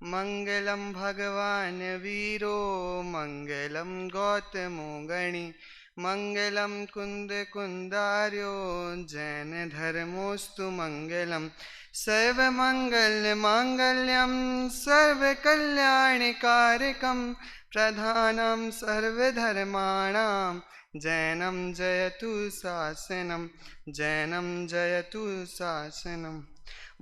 मंगलम भगवान वीरो मंगलम गौतमो गणि मंगलम कुंद कुंदार्यो जैन धर्मोस्तु मंगलम सर्वमंगल मांगल्यम सर्वकल्याणकारकम प्रधानम सर्वधर्माणां जैनम जयतु शासनम जैनम जयतु शासनम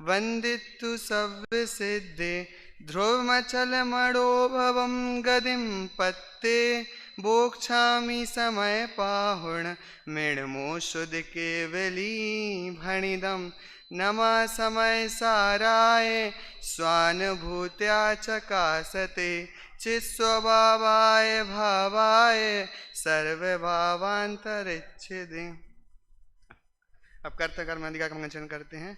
वंदितु सव्यसिद्धे ध्रुवमचलमणोभवं गदिं पत्ते बोक्षामि समय पाहुण मृण्मोषुद केवली भणिदं नमा समय साराय स्वानुभूत्या चकासते चिस्वभावाय भावाय सर्वभावांतरिच्छिदे। अब कर्ता कर्मादि का मंचन करते हैं।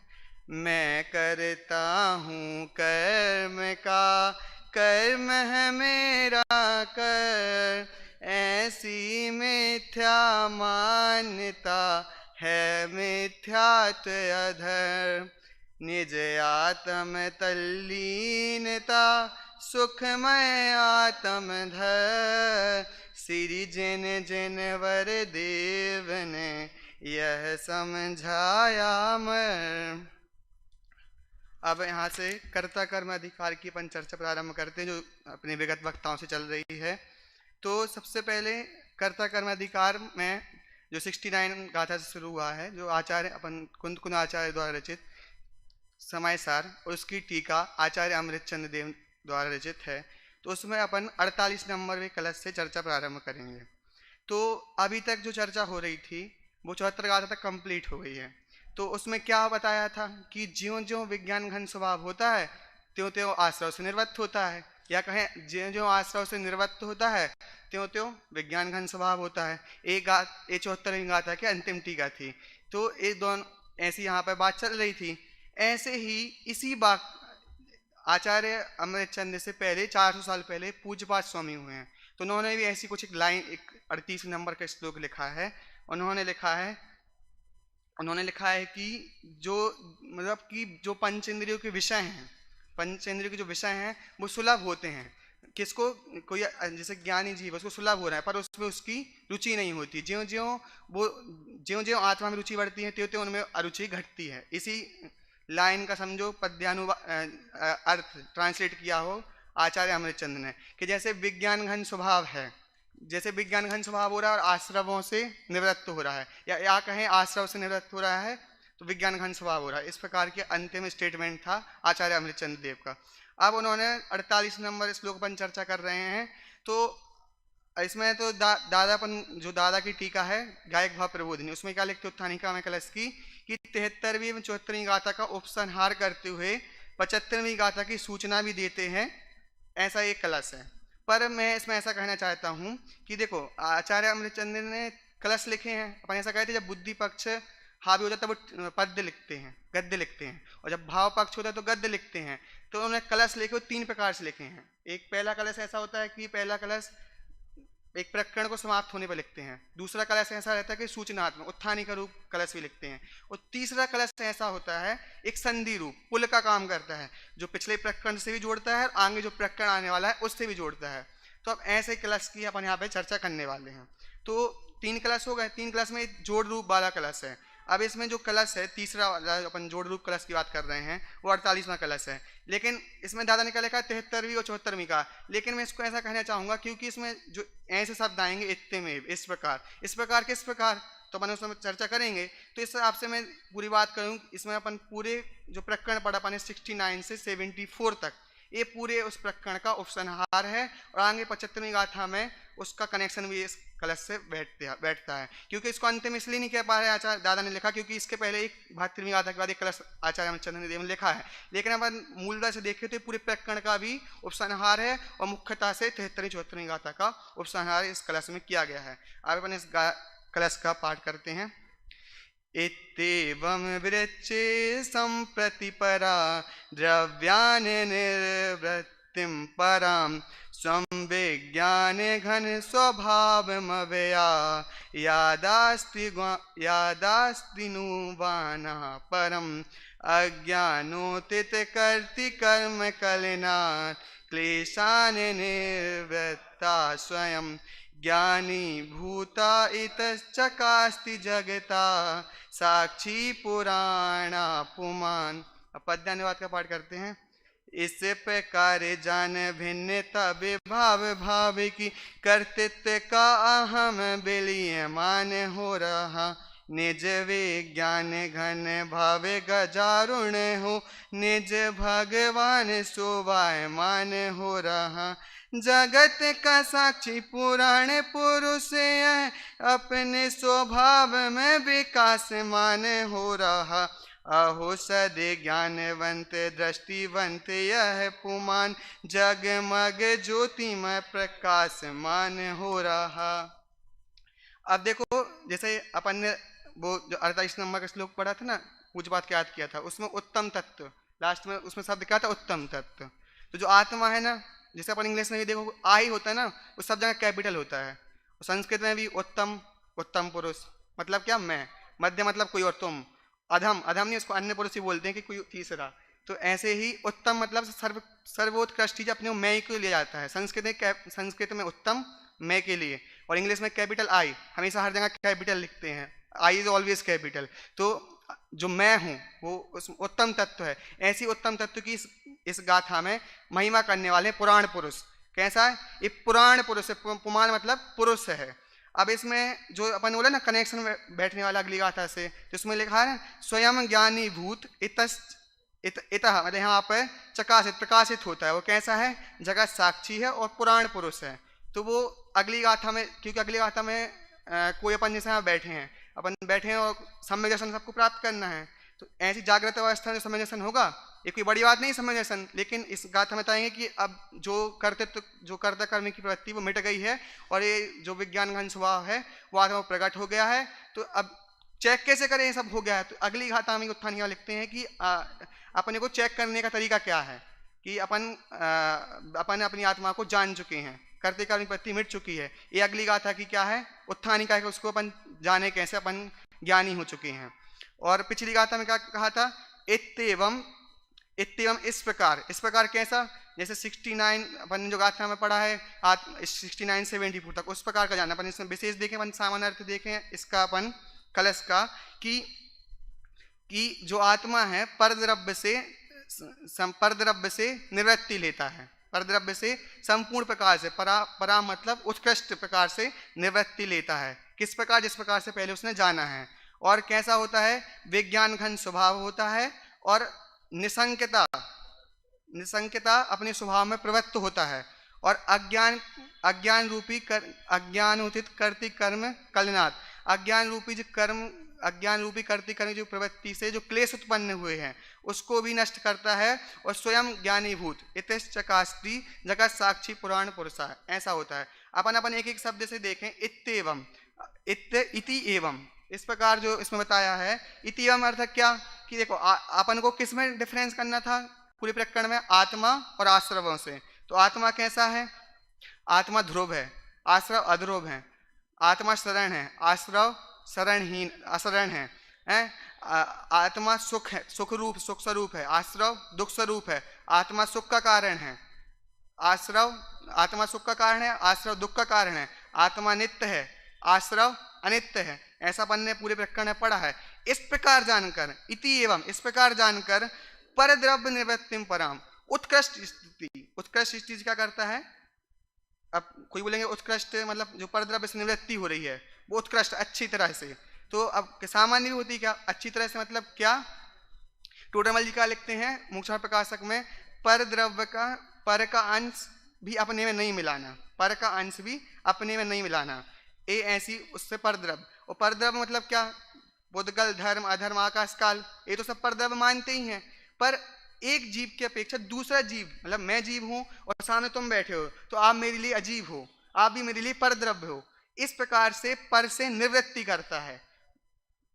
मैं करता हूँ कर्म का कर्म है मेरा कर, ऐसी मिथ्या मान्यता है मिथ्यात्व अधर। निज आत्म तल्लीनता सुखमय आत्म धर, श्री जिन जिन वर देव ने यह समझाया मर। अब यहाँ से कर्ता कर्म अधिकार की अपन चर्चा प्रारंभ करते हैं जो अपने विगत वक्ताओं से चल रही है। तो सबसे पहले कर्ता कर्म अधिकार में जो 69 गाथा से शुरू हुआ है, जो आचार्य अपन कुंद कुंद आचार्य द्वारा रचित समय सार और उसकी टीका आचार्य अमृत चंद्र देव द्वारा रचित है, तो उसमें अपन 48 नंबर कलश से चर्चा प्रारंभ करेंगे। तो अभी तक जो चर्चा हो रही थी वो 74 गाथा तक कंप्लीट हो गई है। तो उसमें क्या बताया था कि ज्यों ज्यों विज्ञान घन स्वभाव होता है त्यों त्यों आश्रव से निर्वृत्त होता है, या कहें ज्यों ज्यों आश्रव से निर्वृत्त होता है त्यों त्यों विज्ञान घन स्वभाव होता है। ये 74वीं गाथा की अंतिम टीका थी। तो ये दोनों ऐसी यहाँ पर बात चल रही थी। ऐसे ही इसी बात आचार्य अमृत चंद्र से पहले 400 साल पहले पूज्यपाद स्वामी हुए हैं, तो उन्होंने भी ऐसी कुछ एक लाइन, एक 38 नंबर का श्लोक लिखा है। उन्होंने लिखा है कि जो मतलब कि जो पंचेंद्रियों के विषय हैं, पंचेंद्रियों के जो विषय हैं वो सुलभ होते हैं। किसको? कोई जैसे ज्ञानी जीव उसको सुलभ हो रहा है पर उसमें उसकी रुचि नहीं होती। ज्यों ज्यों आत्मा में रुचि बढ़ती है त्यों त्यों उनमें अरुचि घटती है। इसी लाइन का समझो अर्थ ट्रांसलेट किया हो आचार्य अमृतचंद्र ने कि जैसे विज्ञान घन स्वभाव है, जैसे विज्ञान घन स्वभाव हो रहा है और आश्रवों से निवृत्त हो रहा है, या कहें आश्रव से निवृत्त हो रहा है तो विज्ञान घन स्वभाव हो रहा है। इस प्रकार के अंतिम स्टेटमेंट था आचार्य अमृतचंद्र देव का। अब उन्होंने 48 नंबर श्लोक पर चर्चा कर रहे हैं। तो इसमें तो दादा की टीका है गायक भाव प्रबोधिनी, उसमें क्या लिखते उत्थानिका में कलश की कि 73वीं एवं 74वीं गाथा का उपसंहार करते हुए 75वीं गाथा की सूचना भी देते हैं, ऐसा एक कलश है। पर मैं इसमें ऐसा कहना चाहता हूँ कि देखो आचार्य अमृतचंद्र ने कलश लिखे हैं, अपन ऐसा कहते हैं जब बुद्धि पक्ष हावी हो जाता है वो पद्य लिखते हैं, गद्य लिखते हैं, और जब भाव पक्ष होता है तो गद्य लिखते हैं। तो उन्होंने कलश लिखे वो 3 प्रकार से लिखे हैं। एक पहला कलश ऐसा होता है कि पहला कलश एक प्रकरण को समाप्त होने पर लिखते हैं। दूसरा कलश ऐसा रहता है कि सूचनात्मक उत्थानी का रूप कलश भी लिखते हैं। और तीसरा कलश ऐसा होता है एक संधि रूप, पुल का काम करता है, जो पिछले प्रकरण से भी जोड़ता है और आगे जो प्रकरण आने वाला है उससे भी जोड़ता है। तो अब ऐसे कलश की अपन यहाँ पे चर्चा करने वाले हैं। तो 3 कलश हो गए। 3 कलश में एक जोड़ रूप वाला कलश है। अब इसमें जो कलश है तीसरा वाला अपन जोड़ रूप कलश की बात कर रहे हैं वो 48वां कलश है। लेकिन इसमें दादा ने क्या लिखा है 73वीं और 74वीं का। लेकिन मैं इसको ऐसा कहना चाहूँगा क्योंकि इसमें जो ऐसे शब्द आएंगे इतने में इस प्रकार किस प्रकार तो अपन उसमें चर्चा करेंगे। तो इस हिसाब से मैं पूरी बात करूँ, इसमें अपन पूरे जो प्रकरण पढ़ा अपन 69 से 74 तक ये पूरे उस प्रकरण का उपसंहार है, और आगे 75वीं गाथा में उसका कनेक्शन भी इस कलश से बैठता है। क्योंकि इसको अंतिम इसलिए नहीं कह पा रहे आचार्य दादा ने लिखा क्योंकि इसके पहले एक 72वीं गाथा के बाद एक कलश आचार्य अमृतचंद्र देव ने लिखा है। लेकिन अपन मूलतः से देखें तो पूरे प्रकरण का भी उपसंहार है और मुख्यतः से 73वीं 74वीं गाथा का उपसंहार इस कलश में किया गया है। अब अपन इस कलश का पाठ करते हैं। इत्येवं विरचे सम्प्रति परा द्रव्यान् निर्वृत्तिं परां संविज्ञान घन स्वभावमव्यया यादास्ति नुवानः परं अज्ञानोदित कर्ति कर्म कलनात् क्लेशान निर्वृत्ता स्वयं ज्ञानी भूता इतश्चकास्ति जगता साक्षी पुराणा पुमान। अब पद्यानुवाद का पाठ करते हैं। इस प्रकार जान भिन्नता विभाव भाव की कर्तृत्व का अहम विलीयमान हो रहा निज विज्ञान घन भाव गजारुण हो निज भगवान शोभायमान हो रहा जगत का साक्षी पुराण पुरुष है अपने स्वभाव में विकासमान हो रहा अहो सदे ज्ञानवंत दृष्टिवंत यह पुमान जगमग ज्योतिमय प्रकाशमान हो रहा। अब देखो जैसे अपन ने वो जो 48 नंबर का श्लोक पढ़ा था ना, पूज्यपाद के याद किया था, उसमें उत्तम तत्व लास्ट में उसमें शब्द क्या था, उत्तम तत्व। तो जो आत्मा है ना, जैसे अपन इंग्लिश में भी देखो आ ही होता है ना, वो सब जगह कैपिटल होता है। संस्कृत में भी उत्तम, उत्तम पुरुष मतलब क्या, मैं, मध्य मतलब कोई और, तुम, अधम, अधम नहीं उसको अन्य पुरुष ही बोलते हैं कि कोई तीसरा। तो ऐसे ही उत्तम मतलब सर्वोत्कृष्ट चीज अपने मैं को लिया जाता है। संस्कृत में उत्तम मैं के लिए, और इंग्लिश में कैपिटल आई, हमेशा हर जगह कैपिटल लिखते हैं, आई इज ऑलवेज कैपिटल। तो जो मैं हूँ वो उस उत्तम तत्व है। ऐसी उत्तम तत्व की इस गाथा में महिमा करने वाले पुराण पुरुष। कैसा है ये पुराण पुरुष है, पुमान मतलब पुरुष है। अब इसमें जो अपन बोले ना कनेक्शन बैठने वाला अगली गाथा से, तो इसमें लिखा है स्वयं ज्ञानी भूत इतः मतलब यहाँ पर चकाशित प्रकाशित होता है। वो कैसा है, जगत साक्षी है और पुराण पुरुष है। तो वो अगली गाथा में, क्योंकि अगली गाथा में कोई अपन जैसे यहाँ बैठे हैं, अपन बैठे हैं और सम्यक दर्शन सबको प्राप्त करना है, तो ऐसी जागृत अवस्था में सम्यक दर्शन होगा, ये कोई बड़ी बात नहीं सम्यक दर्शन। लेकिन इस गाथा में बताएंगे कि अब जो कर्ता कर्म की प्रवृत्ति वो मिट गई है और ये जो विज्ञान घन स्वभाव है वो आत्मा में प्रकट हो गया है। तो अब चेक कैसे करें, ये सब हो गया है। तो अगली गाथा में उत्थान यहाँ लिखते हैं कि अपने को चेक करने का तरीका क्या है, कि अपन अपनी आत्मा को जान चुके हैं, कर्ते कर्म की प्रवृत्ति मिट चुकी है। ये अगली गाथा की क्या है, उत्थानिका है, उसको अपन जाने कैसे अपन ज्ञानी हो चुके हैं। और पिछली गाथा में क्या कहा था, इत्येवम इस प्रकार कैसा, जैसे 69 अपन जो गाथा में पढ़ा है 69 से 74 तक, उस प्रकार का जाना। अपन इसमें विशेष देखें, अपन सामान्य अर्थ देखें इसका, अपन कलश का, कि जो आत्मा है परद्रव्य से निवृत्ति लेता है, परद्रव्य से संपूर्ण प्रकार से, परा मतलब उत्कृष्ट प्रकार से निवृत्ति लेता है। किस प्रकार, जिस प्रकार से पहले उसने जाना है। और कैसा होता है, विज्ञान घन स्वभाव होता है और निसंकता अपने स्वभाव में प्रवृत्त होता है। और अज्ञान रूपी कर्ति कर्म कलनात्, अज्ञान रूपी कर्ति कर्म जो प्रवृत्ति से जो क्लेश उत्पन्न हुए हैं उसको भी नष्ट करता है। और स्वयं ज्ञानीभूत इतश्चकास्ति जगत साक्षी पुराण पुरुषा, ऐसा होता है। अपन एक एक शब्द से देखें, इत्येवम, इति एवं, इस प्रकार जो इसमें बताया है। इति एवं अर्थ क्या, कि देखो अपन को किस में डिफरेंस करना था पूरे प्रकरण में, आत्मा और आश्रवों से। तो आत्मा कैसा है, आत्मा ध्रुव है, आश्रव अध्रुव है। आत्मा शरण है, आश्रव अशरण है। आत्मा सुख है, सुख स्वरूप है, आश्रव दुख स्वरूप है। आत्मा सुख का कारण है, आत्मा सुख का कारण है, आश्रव दुख का कारण है। आत्मा नित्य है, आश्रव अनित्य है। ऐसा अपन ने पूरे प्रकरण में पढ़ा है। इस प्रकार जानकर, इति एवं इस प्रकार जानकर, पर द्रव्य निवृत्तिम पराम, उत्कृष्ट स्थिति क्या करता है। अब कोई बोलेंगे उत्कृष्ट मतलब जो परद्रव्य से निवृत्ति हो रही है वो उत्कृष्ट अच्छी तरह से। तो अब सामान्य भी होती क्या, अच्छी तरह से मतलब क्या, टोडरमल जी का लिखते हैं मोक्षण प्रकाशक में, पर का अंश भी अपने में नहीं मिलाना, पर का अंश भी अपने में नहीं मिलाना। ए ऐसी उससे परद्रव्य, और परद्रव्य मतलब क्या, बुद्धगल धर्म अधर्म आकाश काल, ये तो सब परद्रव्य मानते ही हैं। पर एक जीव की अपेक्षा दूसरा जीव, मतलब मैं जीव हूं और सामने तुम बैठे हो, तो आप मेरे लिए अजीब हो, आप भी मेरे लिए परद्रव्य हो। इस प्रकार से पर से निवृत्ति करता है।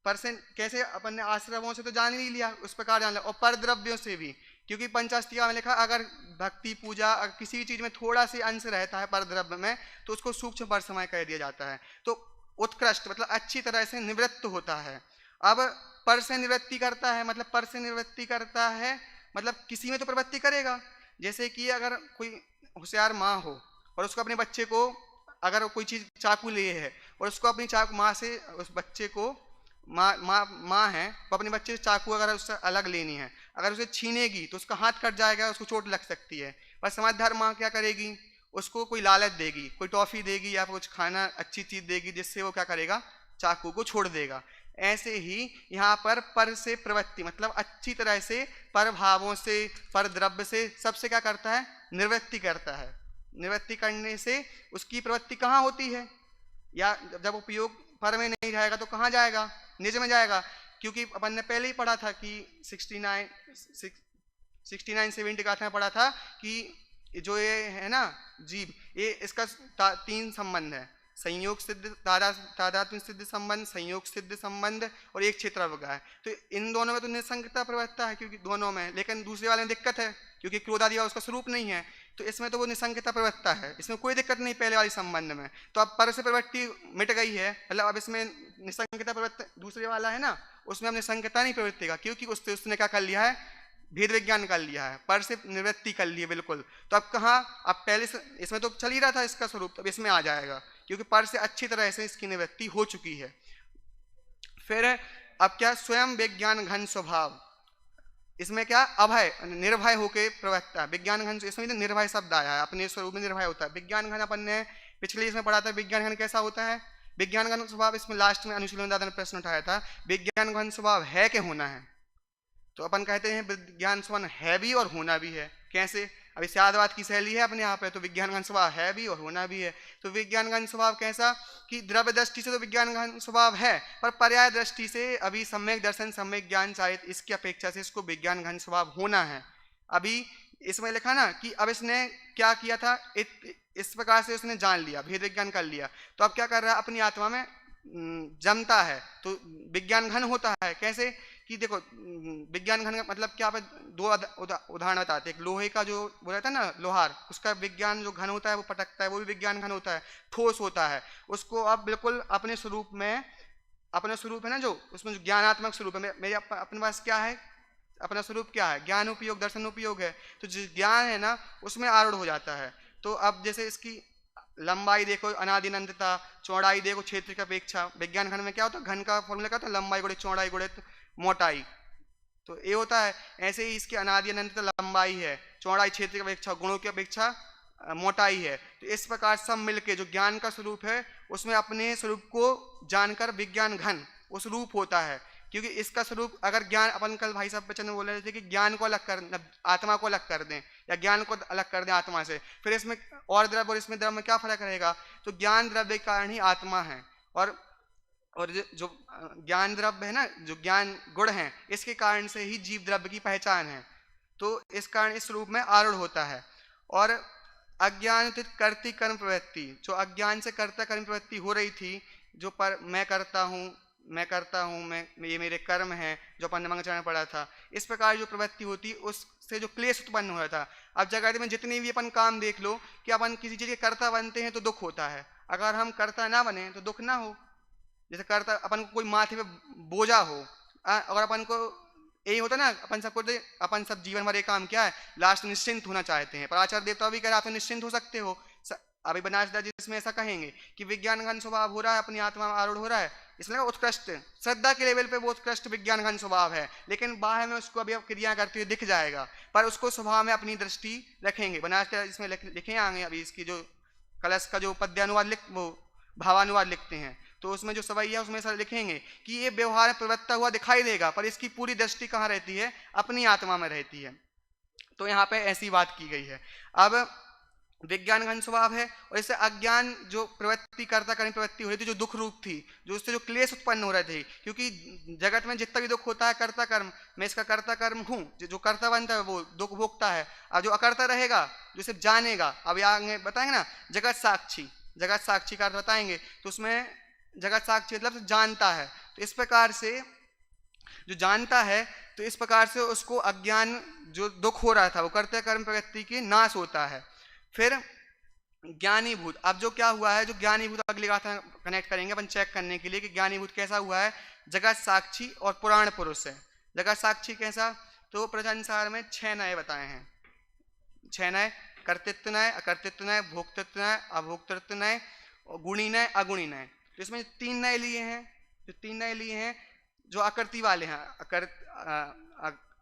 पर से कैसे, अपन ने आश्रवों से तो जान ही लिया, उस प्रकार जान लिया, और परद्रव्यों से भी, क्योंकि पंचास्तिका में लिखा अगर भक्ति पूजा अगर किसी भी चीज में थोड़ा सी अंश रहता है परद्रव्य में तो उसको सूक्ष्म परसमय कह दिया जाता है। तो उत्कृष्ट मतलब अच्छी तरह से निवृत्त होता है। अब पर से निवृत्ति करता है, मतलब पर से निवृत्ति करता है मतलब किसी में तो प्रवृत्ति करेगा। जैसे कि अगर कोई होशियार माँ हो और उसको अपने बच्चे को, अगर कोई चीज़ चाकू लिए है और उसको अपनी चाकू माँ से, उस बच्चे को माँ है वो अपने बच्चे से चाकू अगर उससे अलग लेनी है, अगर उसे छीनेगी तो उसका हाथ कट जाएगा, उसको चोट लग सकती है। पर समझदार माँ क्या करेगी, उसको कोई लालच देगी, कोई टॉफ़ी देगी या कुछ खाना अच्छी चीज़ देगी, जिससे वो क्या करेगा, चाकू को छोड़ देगा। ऐसे ही यहाँ पर से प्रवृत्ति मतलब अच्छी तरह से पर भावों से, पर द्रव्य से, सबसे क्या करता है, निवृत्ति करता है। निवृत्ति करने से उसकी प्रवृत्ति कहाँ होती है, या जब उपयोग पर में नहीं जाएगा तो कहाँ जाएगा, निज में जाएगा। क्योंकि अपन ने पहले ही पढ़ा था कि 69-70 का में पढ़ा था कि जो ये है ना जीव, ये इसका 3 संबंध है, संयोग सिद्ध, तादात्म्य सिद्ध संबंध, संयोग सिद्ध संबंध और एक क्षेत्रावगाह है। तो इन दोनों में तो निसंगता प्रवृत्ता है क्योंकि दोनों में, लेकिन दूसरे वाले में दिक्कत है क्योंकि क्रोधादि उसका स्वरूप नहीं है, तो इसमें तो वो निसंगता प्रवृत्ता है, इसमें कोई दिक्कत नहीं पहले वाले संबंध में। तो अब पर से प्रवृत्ति मिट गई है, मतलब अब इसमें निसंगता प्रवृत्ति दूसरे वाला है ना, उसमें अब निसंगता नहीं प्रवृत्ति का, क्योंकि उसने क्या कर लिया है, भेद विज्ञान कर लिया है, पर से निवृत्ति कर ली है बिल्कुल। तो अब कहाँ, अब पहले से इसमें तो चल ही रहा था इसका स्वरूप, तो अब इसमें आ जाएगा क्योंकि पर से अच्छी तरह से इसकी निवृत्ति हो चुकी है। फिर अब क्या, स्वयं विज्ञान घन स्वभाव, इसमें क्या, अभय निर्भय होके प्रवृत्ता है। विज्ञान घन, इसमें निर्भय शब्द आया है, अपने स्वरूप में निर्भय होता है। विज्ञान घन अपन ने पिछले इसमें पढ़ा था, विज्ञान घन कैसा होता है, विज्ञान घन स्वभाव, इसमें लास्ट में अनुशीलन दादा ने प्रश्न उठाया था, विज्ञान घन स्वभाव है कि होना है। तो अपन कहते हैं विज्ञान स्वभाव है भी और होना भी है। कैसे, अभी सियादवाद की शैली है अपने यहाँ पे, तो विज्ञान घन स्वभाव है भी और होना भी है। तो विज्ञान घन स्वभाव कैसा कि द्रव्य दृष्टि से तो विज्ञान घन स्वभाव है, पर पर्याय दृष्टि से अभी सम्यक दर्शन, सम्यक ज्ञान चाहिए, इसकी अपेक्षा से इसको विज्ञान घन स्वभाव होना है। अभी इसमें लिखा ना कि अब इसने क्या किया था, इस प्रकार से उसने जान लिया, भेद विज्ञान कर लिया, तो अब क्या कर रहा है, अपनी आत्मा में जमता है, तो विज्ञान घन होता है। कैसे कि देखो, विज्ञान घन का मतलब क्या, दो उदाहरण बताते हैं। एक लोहे का जो बोला था ना लोहार, उसका विज्ञान जो घन होता है वो पटकता है, वो भी विज्ञान घन होता है, ठोस होता है। उसको अब बिल्कुल अपने स्वरूप में, अपना स्वरूप है ना जो, उसमें जो ज्ञानात्मक स्वरूप है, मेरे अपने पास क्या है, अपना स्वरूप क्या है, ज्ञान उपयोग, दर्शन उपयोग है। तो जो ज्ञान है ना उसमें आरूढ़ हो जाता है। तो अब जैसे इसकी लंबाई देखो अनादि अनंतता, चौड़ाई देखो क्षेत्र की अपेक्षा, विज्ञान घन में क्या होता है, घन का फॉर्मूला क्या होता है, लंबाई गुणित चौड़ाई गुणित मोटाई, तो ये होता है। ऐसे ही इसकी अनादि अनंत लंबाई है, चौड़ाई क्षेत्र की अपेक्षा, गुणों की अपेक्षा मोटाई है। तो इस प्रकार सब मिलके जो ज्ञान का स्वरूप है उसमें अपने स्वरूप को जानकर विज्ञान घन उस रूप होता है। क्योंकि इसका स्वरूप अगर ज्ञान, अपन कल भाई साहब बच्चन बोल रहे थे कि ज्ञान को अलग कर, आत्मा को अलग कर दें या ज्ञान को अलग कर दें आत्मा से, फिर इसमें और द्रव्य और इसमें द्रव्य में क्या फर्क रहेगा। तो ज्ञान द्रव्य के कारण ही आत्मा है, और जो ज्ञान द्रव्य है ना, जो ज्ञान गुण है, इसके कारण से ही जीव द्रव्य की पहचान है। तो इस कारण इस रूप में आरूढ़ होता है। और अज्ञान कर्ती कर्म प्रवृत्ति, जो अज्ञान से कर्ता कर्म प्रवृत्ति हो रही थी, जो पर मैं करता हूँ, मैं ये मेरे कर्म हैं, जो अपन ने मंगलचरण पढ़ा था, इस प्रकार जो प्रवृत्ति होती उससे जो क्लेश उत्पन्न हो रहा था। अब जगत में जितने भी अपन काम देख लो कि अपन किसी चीज़ के कर्ता बनते हैं तो दुख होता है, अगर हम कर्ता ना बने तो दुख ना हो। जैसे कर्ता, अपन को कोई माथे पे बोझा हो, अगर अपन को यही होता ना, अपन सब जीवन भर एक काम क्या है, लास्ट निश्चिंत होना चाहते हैं, पर आचार्य देवता भी कह रहे आप तो निश्चिंत हो सकते हो। अभी बनारस दास जिसमें ऐसा कहेंगे कि विज्ञान घन स्वभाव हो रहा है, अपनी आत्मा में आरूढ़ हो रहा है, इसमें उत्कृष्ट श्रद्धा के लेवल पे वो उत्कृष्ट विज्ञान घन स्वभाव है, लेकिन बाहर में उसको अभी अब क्रिया करते हुए दिख जाएगा, पर उसको स्वभाव में अपनी दृष्टि रखेंगे। बनारस दास इसमें लिखे आएंगे, अभी इसकी जो कलश का जो पद्यानुवाद वो भावानुवाद लिखते हैं, तो उसमें जो सवैया उसमें सर लिखेंगे कि ये व्यवहार प्रवृत्ता हुआ दिखाई देगा, पर इसकी पूरी दृष्टि कहाँ रहती है, अपनी आत्मा में रहती है। तो यहाँ पे ऐसी बात की गई है। अब विज्ञान घन स्वभाव है, और इससे अज्ञान जो प्रवृत्ति कर्ता कर्म प्रवृत्ति हो रही थी, जो दुख रूप थी, जो उससे जो क्लेश उत्पन्न हो रहे थे, क्योंकि जगत में जितना भी दुख होता है कर्ता कर्म, मैं इसका कर्ता कर्म हूँ, जो कर्ता बनता है वो दुख भोगता है। अब जो अकर्ता रहेगा, जो सिर्फ जानेगा, अब आगे बताएंगे ना जगत साक्षी, जगत साक्षी का अर्थ बताएंगे, तो उसमें जगत साक्षी मतलब जानता है। तो इस प्रकार से जो जानता है, तो इस प्रकार से उसको अज्ञान जो दुख हो रहा था वो कर्ता कर्म प्रवृत्ति की नाश होता है। फिर ज्ञानीभूत। अब जो क्या हुआ है, जो ज्ञानीभूत अगली गाथा कनेक्ट करेंगे अपन चेक करने के लिए कि ज्ञानीभूत कैसा हुआ है। जगत साक्षी और पुराण पुरुष है। जगत साक्षी कैसा, तो प्रसंसार में 6 नए बताए हैं। 6 नए, कर्तृत्व नय, अकर्तृत्व नय, भोक्तृत्व नय, अभोक्तृत्व नय और गुणी नय, अगुणी नय। तो इसमें 3 नए लिए हैं, जो 3 नए लिए हैं जो आकृति वाले हैं,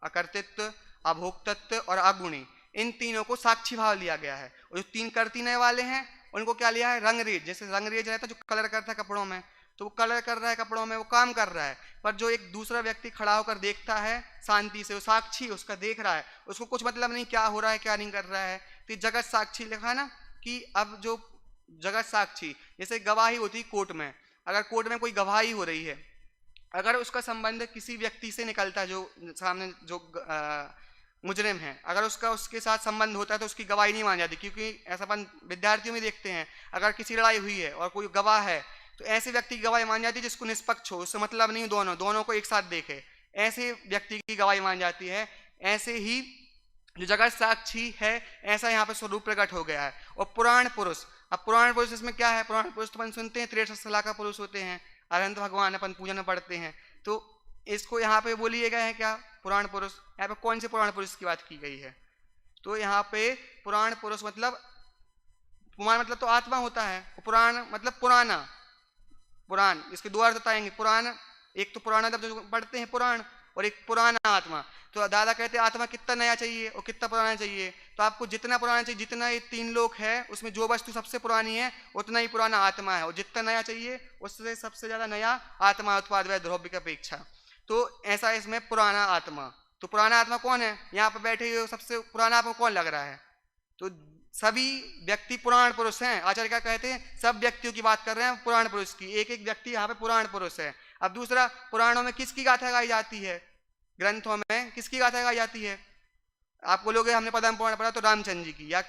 अकर्तृत्व, अभोक्तत्व और अगुणी, इन तीनों को साक्षी भाव लिया गया है। और जो 3 कर्तृत्व वाले हैं उनको क्या लिया है, रंगरेज। जैसे रंगरेज रहता है जो कलर करता है कपड़ों में, तो वो कलर कर रहा है कपड़ों में, वो काम कर रहा है, पर जो एक दूसरा व्यक्ति खड़ा होकर देखता है शांति से, वो साक्षी उसका देख रहा है, उसको कुछ मतलब नहीं क्या हो रहा है क्या नहीं कर रहा है। तो जगत साक्षी लिखा है ना कि अब जो जगत साक्षी, जैसे गवाही होती कोर्ट में, अगर कोर्ट में कोई गवाही हो रही है, अगर उसका संबंध किसी व्यक्ति से निकलता है, जो सामने जो मुजरिम है, अगर उसके साथ संबंध होता है तो उसकी गवाही नहीं मानी जाती। क्योंकि ऐसा अपन विद्यार्थियों में देखते हैं, अगर किसी लड़ाई हुई है और कोई गवाह है तो ऐसे व्यक्ति की गवाही मानी जाती है जिसको निष्पक्ष हो, उससे मतलब नहीं दोनों को एक साथ देखे, ऐसे व्यक्ति की गवाही मानी जाती है। ऐसे ही जो जगत साक्षी है, ऐसा यहाँ पे स्वरूप प्रकट हो गया है। और पुराण पुरुष, अब पुराण पुरुष इसमें क्या है, पुराण पुरुष तो अपन सुनते हैं 63 सलाह का पुरुष होते हैं, अनंत भगवान अपन पूजन में पढ़ते हैं, तो इसको यहाँ पे बोलिए गए हैं क्या, पुराण पुरुष। यहाँ पे कौन से पुराण पुरुष की बात की गई है, तो यहाँ पे पुराण पुरुष मतलब, पुराण मतलब तो आत्मा होता है, पुराण मतलब पुराना, पुराण इसके 2 अर्थ बताएंगे। पुराण, एक तो पुराना जो पढ़ते हैं पुराण, और एक पुराना आत्मा। तो दादा कहते हैं आत्मा कितना नया चाहिए और कितना पुराना चाहिए, तो आपको जितना पुराना चाहिए, जितना ये 3 लोक है उसमें जो वस्तु सबसे पुरानी है उतना ही पुराना आत्मा है, और जितना नया चाहिए उससे सबसे ज्यादा नया आत्मा उत्पाद व द्रव्य की अपेक्षा। तो ऐसा इसमें पुराना आत्मा। तो पुराना आत्मा कौन है, यहाँ पर बैठे हुए सबसे पुराना आत्मा कौन लग रहा है, तो सभी व्यक्ति पुराण पुरुष हैं। आचार्य क्या कहते हैं, सब व्यक्तियों की बात कर रहे हैं पुराण पुरुष की, एक एक व्यक्ति यहाँ पे पुराण पुरुष है। अब दूसरा, पुराणों में किसकी गाथा गाई जाती है, ग्रंथों में किसकी गाथा गाई जाती है। आप बोलोगे हमने पद्म पुराण पढ़ा तो रामचंद्र जी की, या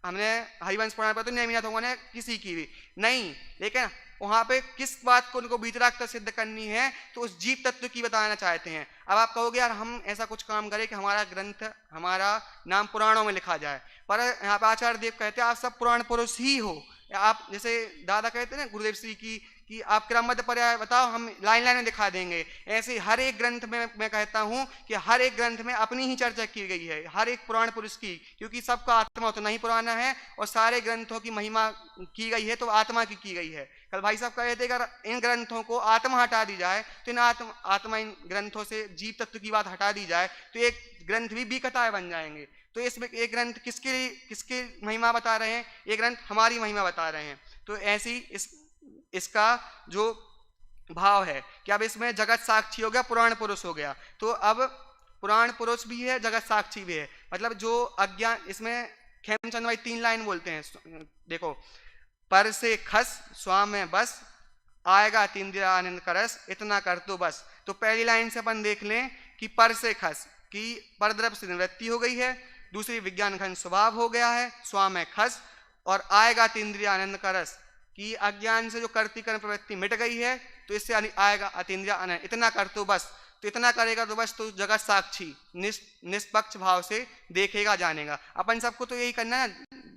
हमने हरिवंश पुराण पढ़ा तो नेमिनाथ भगवान ने किसी की भी नहीं, लेकिन वहां पे किस बात को उनको बीतरागता सिद्ध करनी है, तो उस जीव तत्व की बताना चाहते हैं। अब आप कहोगे यार हम ऐसा कुछ काम करें कि हमारा ग्रंथ, हमारा नाम पुराणों में लिखा जाए, पर यहाँ पे आचार्य देव कहते हैं आप सब पुराण पुरुष ही हो। आप जैसे दादा कहते हैं ना गुरुदेव श्री की कि आप क्रमबद्ध पर्याय बताओ, हम लाइन लाइन में दिखा देंगे। ऐसे हर एक ग्रंथ में मैं कहता हूँ कि हर एक ग्रंथ में अपनी ही चर्चा की गई है, हर एक पुराण पुरुष की, क्योंकि सबका आत्मा उतना ही पुराना है और सारे ग्रंथों की महिमा की गई है तो आत्मा की गई है। कल भाई साहब कह रहे थे अगर इन ग्रंथों को आत्मा हटा दी जाए, तो इन आत्मा इन ग्रंथों से जीव तत्व की बात हटा दी जाए तो एक ग्रंथ भी कथाएं बन जाएंगे। तो इसमें एक ग्रंथ किसकी महिमा बता रहे हैं, एक ग्रंथ हमारी महिमा बता रहे हैं। तो ऐसी इसका जो भाव है कि अब इसमें जगत साक्षी हो गया, पुराण पुरुष हो गया, तो अब पुराण पुरुष भी है, जगत साक्षी भी है। मतलब जो अज्ञान, इसमें खेमचंद भाई 3 लाइन बोलते हैं, देखो, पर से खस स्वाम में बस आएगा तीन्द्रिया आनंद का रस, इतना कर तो बस। तो पहली लाइन से अपन देख लें कि पर से खस की परद्रव्य से निवृत्ति हो गई है, दूसरी विज्ञान घन स्वभाव हो गया है, स्वाम में खस, और आएगा तीन्द्रिया आनंद का रस कि अज्ञान से जो कर्तिकरण प्रवृत्ति मिट गई है, तो इससे आएगा अतीन्द्रिय आनंद, इतना कर तो बस। तो इतना करेगा तो बस, तो जगत साक्षी निष्पक्ष भाव से देखेगा जानेगा। अपन सबको तो यही करना है,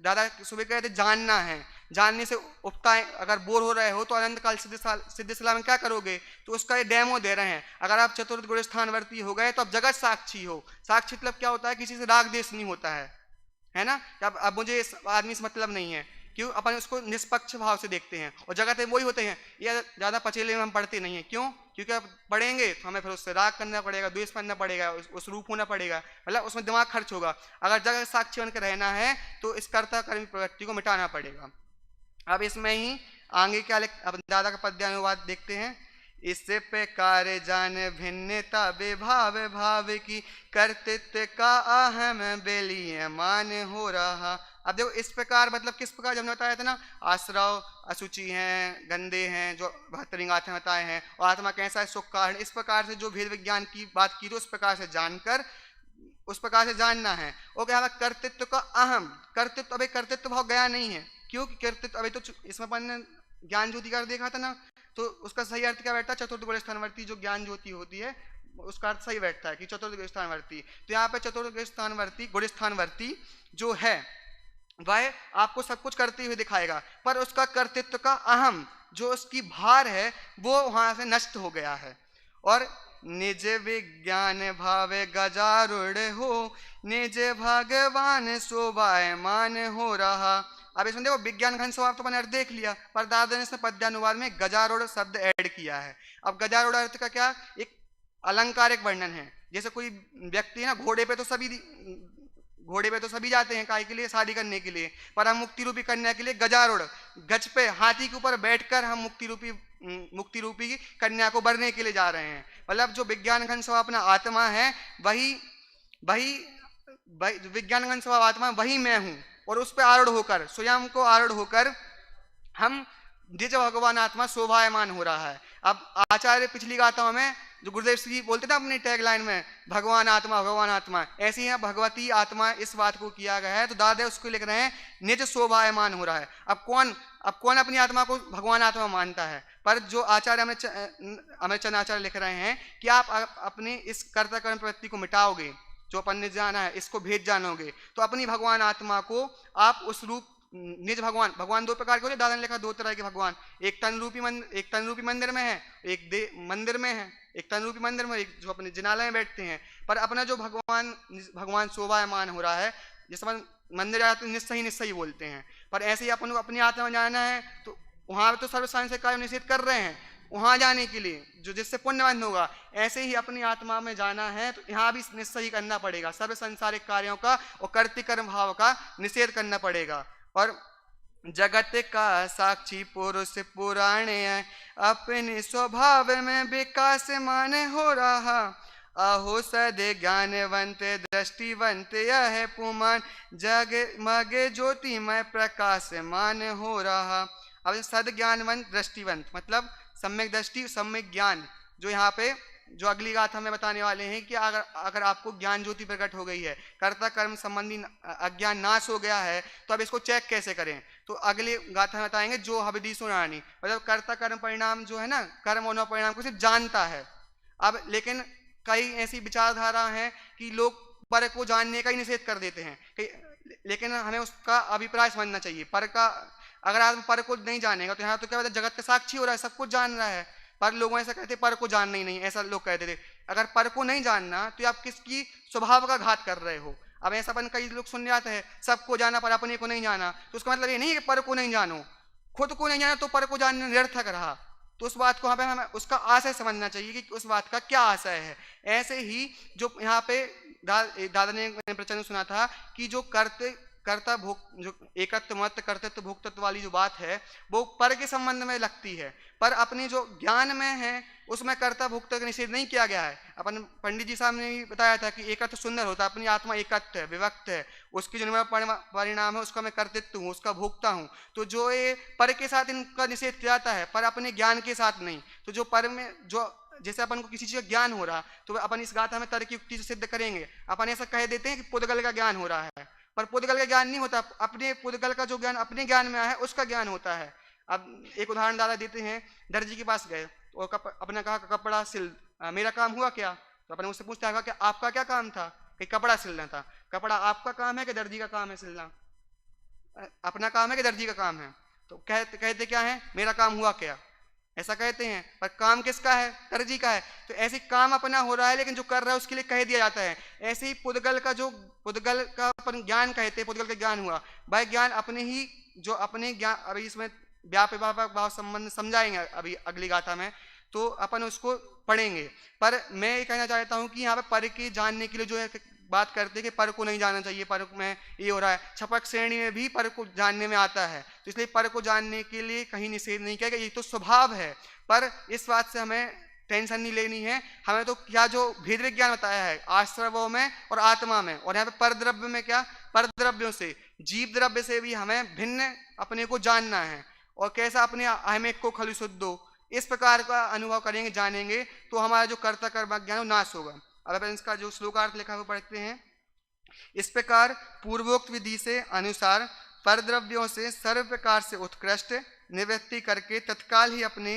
दादा सुबह कहते जानना है, जानने से उपता है। अगर बोर हो रहे हो तो अनंत काल सिद्धिसला में क्या करोगे, तो उसका ये डेमो दे रहे हैं। अगर आप चतुर्थ गुण स्थानवर्ती हो गए तो अब जगत साक्षी हो। साक्षी मतलब क्या होता है, किसी से राग देश नहीं होता है ना। अब मुझे इस आदमी से मतलब नहीं है, क्यों, अपन उसको निष्पक्ष भाव से देखते हैं। और जगत में वही होते हैं, ये ज्यादा पचेले में हम पढ़ते नहीं है, क्यों, क्योंकि अब पढ़ेंगे तो हमें फिर उससे राग करना पड़ेगा, द्वेष करना पड़ेगा, उस रूप होना पड़ेगा, मतलब उसमें दिमाग खर्च होगा। अगर जगत साक्षी बनकर रहना है तो इस कर्ता कर्मी प्रवृत्ति को मिटाना पड़ेगा। अब इसमें ही आगे क्या अब दादा का पद्यानुवाद देखते हैं। इससे प्रकार जान भिन्नता विभाव भाव की, कर्तृत्व का अहम बेलिए मान हो रहा। अब देखो इस प्रकार मतलब किस प्रकार, हमने बताया था ना, आश्रव अशुचि हैं, गंदे हैं, जो 72 गाथें बताए हैं, और आत्मा कैसा है, सुख कारण। इस प्रकार से जो भेद विज्ञान की बात की, तो उस प्रकार से जानकर उस प्रकार से जानना है। और क्या कर्तृत्व का अहम, कर्तृत्व, अभी कर्तृत्व भाव गया नहीं है, क्योंकि कर्तृत्व अभी तो इसमें अपन ने ज्ञान ज्योति का देखा था ना, तो उसका सही अर्थ क्या बैठता है, चतुर्थ गुण स्थानवर्ती जो ज्ञान ज्योति होती है उसका अर्थ सही बैठता है कि चतुर्थ गुण स्थानवर्ती। तो यहाँ पे चतुर्थ गुण स्थानवर्ती जो है वह आपको सब कुछ करते हुए दिखाएगा, पर उसका कर्तृत्व का अहम जो उसकी भार है वो वहां से नष्ट हो गया है। और निज विज्ञान भावे गजारूढ़ हो, निज भगवान शोभायमान हो रहा। अब इसमें देखो विज्ञान घन स्वभाव तो मैंने अर्थ देख लिया, पर दादा ने इसमें पद्यानुवाद में गजारूढ़ शब्द ऐड किया है। अब गजारूढ़ अर्थ का क्या, एक अलंकारिक वर्णन है। जैसे कोई व्यक्ति है ना, घोड़े पे तो सभी जाते हैं काहे के लिए, शादी करने के लिए, पर हम मुक्ति रूपी कन्या के लिए गजारूढ़ गज पे हाथी के ऊपर बैठकर हम मुक्ति रूपी कन्या को भरने के लिए जा रहे हैं। मतलब जो विज्ञान घन स्वभाव अपना आत्मा है वही विज्ञान घन स्वभाव आत्मा वही मैं हूं, और उस पर आरूढ़ होकर, स्वयं को आरूढ़ होकर हम निज भगवान आत्मा शोभायमान हो रहा है। अब आचार्य पिछली गाथाओं में जो गुरुदेव जी बोलते थे अपनी टैगलाइन में, भगवान आत्मा, ऐसे ही भगवती आत्मा इस बात को किया गया है। तो दादा उसको लिख रहे हैं निज शोभायमान हो रहा है। अब कौन अपनी आत्मा को भगवान आत्मा मानता है, पर जो आचार्य अमरचंद आचार्य लिख रहे हैं कि आप अपने इस कर्ता कर्म प्रवृत्ति को मिटाओगे, जो अपन ने जाना है इसको भेद जानोगे, तो अपनी भगवान आत्मा को आप उस रूप निज भगवान दो प्रकार के होते, दादा ने लिखा दो तरह के भगवान, एक तन रूपी मंदिर में है, एक मंदिर में है, एक तन रूपी मंदिर में, एक जो अपने जिनालय में बैठते हैं। पर अपना जो भगवान शोभायमान हो रहा है, जैसे अपन मंदिर जाते हैं निश्चय बोलते हैं, पर ऐसे ही अपन को अपनी आत्मा में जाना है तो वहां तो सर्व सांसारिक निषेध कर रहे हैं, वहां जाने के लिए जो जिससे पुण्यवान होगा, ऐसे ही अपनी आत्मा में जाना है तो यहाँ भी निश्चय ही करना पड़ेगा, सर्व संसारिक कार्यों का और कर्तिकर्म भाव का निषेध करना पड़ेगा। और जगत का साक्षी पुरुष पुराण अपने स्वभाव में विकास मान हो रहा, अहो सदे ज्ञानवंत दृष्टिवंत यह पुमान, जग मग ज्योतिमय प्रकाश मान हो रहा। अब सद ज्ञानवंत दृष्टिवंत मतलब सम्यक दृष्टि सम्यक ज्ञान, जो यहाँ पे जो अगली गाथा में बताने वाले हैं कि अगर आपको ज्ञान ज्योति प्रकट हो गई है, कर्ता कर्म संबंधी अज्ञान नाश हो गया है, तो अब इसको चेक कैसे करें, तो अगली गाथा में बताएंगे। जो हबदी सुनानी मतलब कर्ता कर्म परिणाम जो है ना, कर्म और परिणाम को सिर्फ जानता है। अब लेकिन कई ऐसी विचारधारा है कि लोग पर को जानने का ही निषेध कर देते हैं, लेकिन हमें उसका अभिप्राय समझना चाहिए। पर का अगर आदमी पर को नहीं जानेगा तो यहाँ तो क्या होता है, जगत का साक्षी हो रहा है, सब कुछ जान रहा है, पर लोग ऐसा कहते पर को जानना ही नहीं, ऐसा लोग कहते थे। अगर पर को नहीं जानना तो आप किसकी स्वभाव का घात कर रहे हो। अब ऐसा अपन कई लोग सुन जाते हैं सबको जाना पर अपने को नहीं जाना, तो उसका मतलब ये नहीं है कि पर को नहीं जानो, खुद को नहीं जाना तो पर को जानना निरर्थक रहा। तो उस बात को यहाँ पे हमें उसका आशय समझना चाहिए कि उस बात का क्या आशय है। ऐसे ही जो यहाँ पे दादा ने प्रचलन सुना था कि जो कर्ता भोग जो एकत्व मत कर्तृत्व भोक्तत्व वाली जो बात है वो पर के संबंध में लगती है, पर अपनी जो ज्ञान में है उसमें कर्ता भोक्ता का निषेध नहीं किया गया है। अपन पंडित जी साहब ने भी बताया था कि एकत्व सुंदर होता है, अपनी आत्मा एकत्व है, विभक्त है, उसकी जो परिणाम है उसका मैं कर्तृत्व हूँ, उसका भोक्ता हूँ। तो जो ये पर के साथ इनका निषेध किया जाता है, पर अपने ज्ञान के साथ नहीं। तो जो पर में जो जैसे अपन को किसी चीज का ज्ञान हो रहा तो अपन इस गाथा में तर्क युक्ति से सिद्ध करेंगे। अपन ऐसा कह देते हैं कि पुद्गल का ज्ञान हो रहा है, पर पुद्गल का ज्ञान नहीं होता, अपने पुद्गल का जो ज्ञान अपने ज्ञान में है उसका ज्ञान होता है। अब एक उदाहरण दादा देते हैं, दर्जी के पास गए और अपने कहा कपड़ा सिल, मेरा काम हुआ क्या, तो अपने उससे पूछता है कि आपका क्या काम था, कि कपड़ा सिलना था। कपड़ा आपका काम है कि दर्जी का काम है सिलना, अपना काम है कि दर्जी का काम है, तो कहते क्या है, मेरा काम हुआ क्या, ऐसा कहते हैं। पर काम किसका है, दर्जी का है। तो ऐसे काम अपना हो रहा है लेकिन जो कर रहा है उसके लिए कह दिया जाता है। ऐसे ही पुद्गल का अपन ज्ञान कहते हैं, पुद्गल का ज्ञान हुआ, वह ज्ञान अपने ही जो अपने ज्ञान, अभी इसमें व्यापक भाव संबंध समझाएंगे अभी अगली गाथा में, तो अपन उसको पढ़ेंगे। पर मैं ये कहना चाहता हूँ कि यहाँ पे पर के जानने के लिए जो है बात करते हैं कि पर को नहीं जानना चाहिए, पर में ये हो रहा है, छपक श्रेणी में भी पर को जानने में आता है, तो इसलिए पर को जानने के लिए कहीं निषेध नहीं किया, ये तो स्वभाव है। पर इस बात से हमें टेंशन नहीं लेनी है, हमें तो क्या जो भेद विज्ञान बताया है आश्रवों में और आत्मा में, और यहाँ पे पर द्रव्य में क्या, पर द्रव्यों से जीव द्रव्य से भी हमें भिन्न अपने को जानना है, और कैसा अपने अहमेक को खलु शुद्धो, इस प्रकार का अनुभव करेंगे जानेंगे तो हमारा जो कर्ता कर्म ज्ञान नाश होगा। अब इसका जो श्लोकार्थ लिखा हुआ पढ़ते हैं, इस प्रकार पूर्वोक्त विधि से अनुसार परद्रव्यों से सर्व प्रकार से उत्कृष्ट निवृत्ति करके तत्काल ही अपने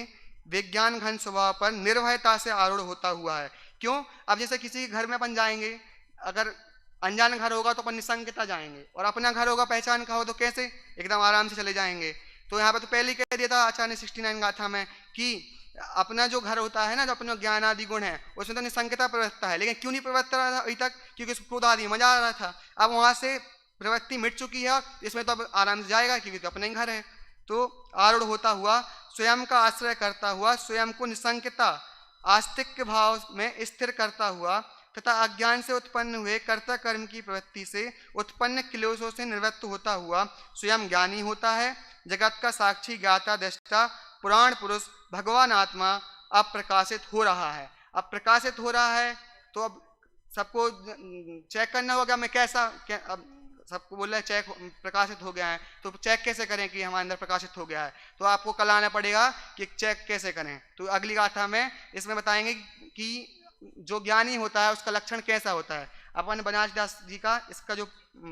विज्ञान घन स्वभाव पर निर्भयता से आरूढ़ होता हुआ है। क्यों, अब जैसे किसी घर में अपन जाएंगे, अगर अनजान घर होगा तो अपन निसंकता जाएंगे, और अपना घर होगा पहचान का हो तो कैसे एकदम आराम से चले जाएंगे। तो यहाँ पे तो पहले ही कह दिया था आचार्य ने 69 गाथा में कि अपना जो घर होता है ना, जो अपना ज्ञान आदि गुण है उसमें तो निसंकता प्रवृत्ता है, लेकिन क्यों नहीं प्रवृत्ता रहा था अभी तक? क्योंकि उसको क्रोध आदि मजा आ रहा था। अब वहां से प्रवृत्ति मिट चुकी है, इसमें तो अब आराम से जाएगा क्योंकि तो अपना ही घर है। तो आरूढ़ होता हुआ स्वयं का आश्रय करता हुआ स्वयं को निसंकता आस्तिक भाव में स्थिर करता हुआ तथा अज्ञान से उत्पन्न हुए कर्ता कर्म की प्रवृत्ति से उत्पन्न क्लेशों से निवृत्त होता हुआ स्वयं ज्ञानी होता है। जगत का साक्षी ज्ञाता दृष्टा पुराण पुरुष भगवान आत्मा अब प्रकाशित हो रहा है। अब प्रकाशित हो रहा है तो अब सबको चेक करना होगा मैं कैसा अब सबको बोल रहे हैं चेक प्रकाशित हो गया है, तो चेक कैसे करें कि हमारे अंदर प्रकाशित हो गया है? तो आपको कल आना पड़ेगा कि चेक कैसे करें। तो अगली गाथा में इसमें बताएंगे कि जो ज्ञानी होता है उसका लक्षण कैसा होता है। अपन बनारस दास जी का इसका जो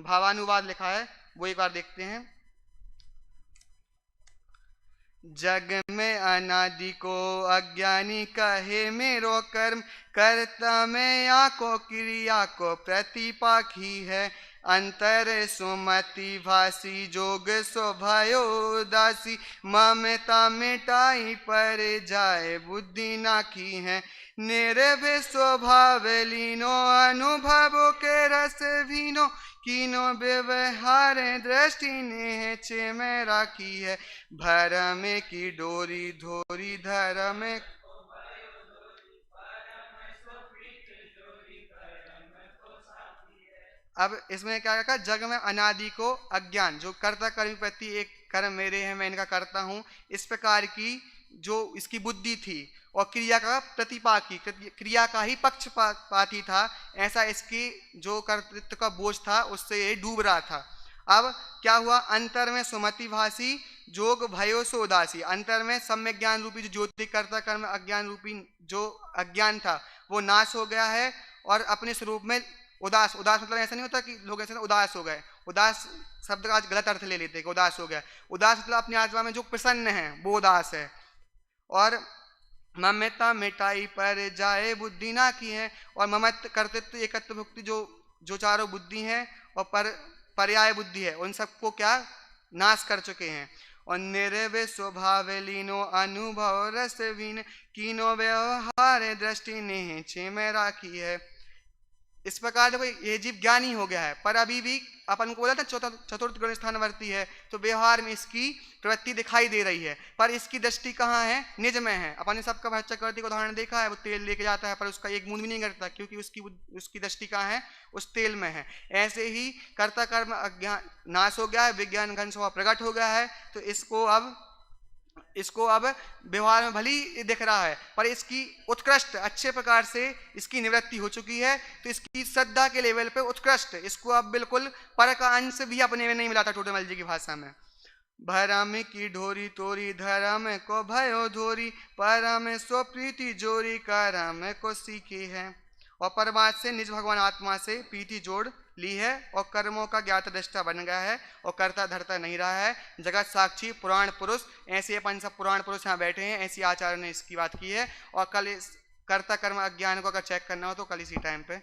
भावानुवाद लिखा है वो एक बार देखते हैं। जग में अनादि को अज्ञानी कहे मेरो कर्म, कर्ता में आको क्रिया को प्रतिपाखी है। अंतर सुमति भासी जोग स्वभायो दासी, ममता मिटाई पर जाए बुद्धि नाखी है। निर्भय स्वभाव लीनो अनुभवों के रस भीनो, कीनो व्यवहार दृष्टि ने छे में राखी है। भरम की डोरी धोरी धर्म, अब इसमें क्या कहा? जग में अनादि को अज्ञान, जो कर्ता कर्म प्रति एक कर्म मेरे हैं मैं इनका करता हूँ, इस प्रकार की जो इसकी बुद्धि थी और क्रिया का प्रतिपाती, क्रिया का ही पक्षपाती था, ऐसा इसकी जो कर्तृत्व का बोझ था उससे ये डूब रहा था। अब क्या हुआ? अंतर में सुमति भासी जोग भयो सो उदासी, अंतर में सम्यक ज्ञान रूपी जो ज्योति कर्ता कर्म अज्ञान रूपी जो अज्ञान था वो नाश हो गया है, और अपने स्वरूप में उदास, उदास मतलब ऐसा नहीं होता कि लोग ऐसे उदास हो गए, उदास शब्द का आज गलत अर्थ ले लेते हैं कि उदास हो गया। उदास मतलब अपनी आत्मा में जो प्रसन्न है वो उदास है। और ममता मिटाई पर जाए बुद्धि ना की है, और ममत कर्तृत्व एकत्व भुक्ति जो चारों बुद्धि हैं और पर्याय बुद्धि है उन सबको क्या नाश कर चुके हैं। और निर्भय स्वभाव लीनो अनुभव रस वीन, कीनो व्यवहार दृष्टि ने छे में राखी है। इस प्रकार देखो ये जीव ज्ञानी हो गया है, पर अभी भी अपन को बोला था चतुर्थ गुण स्थानवर्ती है, तो व्यवहार में इसकी प्रवृत्ति दिखाई दे रही है, पर इसकी दृष्टि कहाँ है? निज में है। अपन ने सबका भट्ट चक्रवर्ती का उदाहरण देखा है, वो तेल लेके जाता है पर उसका एक बूंद भी नहीं करता, क्योंकि उसकी दृष्टि कहाँ है? उस तेल में है। ऐसे ही कर्ता कर्म अज्ञान नाश हो गया है, विज्ञान घन स्वभाव प्रकट हो गया है, तो इसको अब व्यवहार में भली दिख रहा है पर इसकी उत्कृष्ट अच्छे प्रकार से इसकी निवृत्ति हो चुकी है। तो इसकी श्रद्धा के लेवल पे उत्कृष्ट, इसको अब बिल्कुल पर का अंश भी अपने में नहीं मिला था टोटेमल जी की भाषा में। भरम की ढोरी तोरी धर्म को भयो धोरी, परम सो प्रीति जोरी करम को सीखी है। और परमात्मा से निज भगवान आत्मा से प्रीति जोड़ ली है और कर्मों का ज्ञात दृष्टा बन गया है और करता धरता नहीं रहा है। जगत साक्षी पुराण पुरुष, ऐसे अपन सब पुराण पुरुष यहाँ बैठे हैं, ऐसी आचार्य ने इसकी बात की है। और कल इस कर्ता कर्म अज्ञान को अगर चेक करना हो तो कल इसी टाइम पे